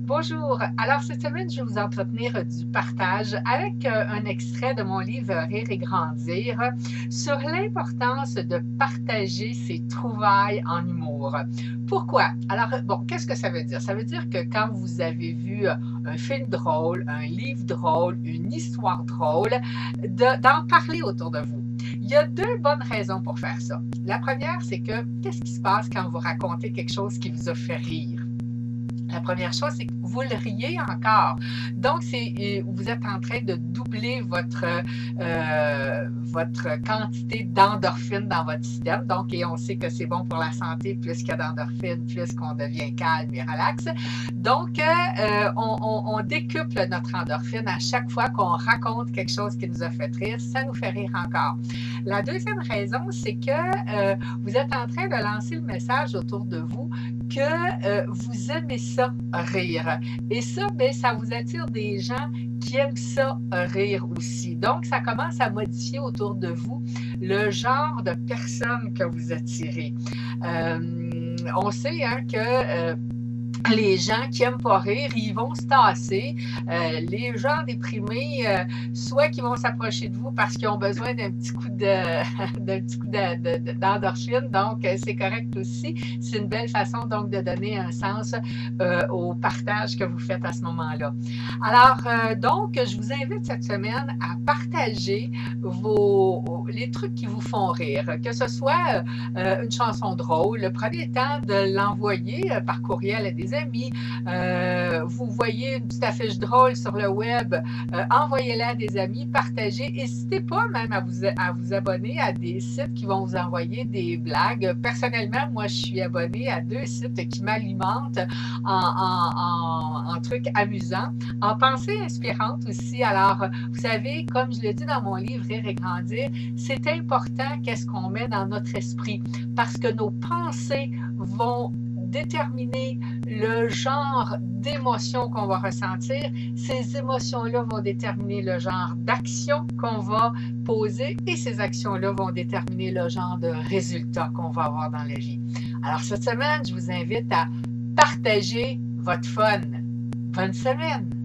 Bonjour. Alors, cette semaine, je vais vous entretenir du partage avec un extrait de mon livre Rire et grandir sur l'importance de partager ses trouvailles en humour. Pourquoi? Alors, bon, qu'est-ce que ça veut dire? Ça veut dire que quand vous avez vu un film drôle, un livre drôle, une histoire drôle, d'en parler autour de vous. Il y a deux bonnes raisons pour faire ça. La première, c'est que qu'est-ce qui se passe quand vous racontez quelque chose qui vous a fait rire? La première chose, c'est que vous le riez encore. Donc, vous êtes en train de doubler votre quantité d'endorphine dans votre système. Donc, et on sait que c'est bon pour la santé, plus qu'il y a d'endorphine, plus qu'on devient calme et relax. Donc, on décuple notre endorphine à chaque fois qu'on raconte quelque chose qui nous a fait rire. Ça nous fait rire encore. La deuxième raison, c'est que vous êtes en train de lancer le message autour de vous que vous aimez ça rire. Et ça, bien, ça vous attire des gens qui aiment ça rire aussi. Donc, ça commence à modifier autour de vous le genre de personnes que vous attirez. On sait hein, que les gens qui n'aiment pas rire, ils vont se tasser. Les gens déprimés, soit qu'ils vont s'approcher de vous parce qu'ils ont besoin d'un petit coup d'endorphine, donc c'est correct aussi. C'est une belle façon donc de donner un sens au partage que vous faites à ce moment-là. Alors, donc, je vous invite cette semaine à partager les trucs qui vous font rire, que ce soit une chanson drôle. Prenez le temps de l'envoyer par courriel à des amis, vous voyez une petite affiche drôle sur le web, envoyez-la à des amis, partagez. N'hésitez pas même à vous abonner à des sites qui vont vous envoyer des blagues. Personnellement, moi, je suis abonnée à 2 sites qui m'alimentent en trucs amusants, en pensées inspirantes aussi. Alors, vous savez, comme je le dis dans mon livre Rire et grandir, c'est important qu'est-ce qu'on met dans notre esprit parce que nos pensées vont déterminer le genre d'émotions qu'on va ressentir. Ces émotions-là vont déterminer le genre d'action qu'on va poser et ces actions-là vont déterminer le genre de résultat qu'on va avoir dans la vie. Alors, cette semaine, je vous invite à partager votre fun. Bonne semaine!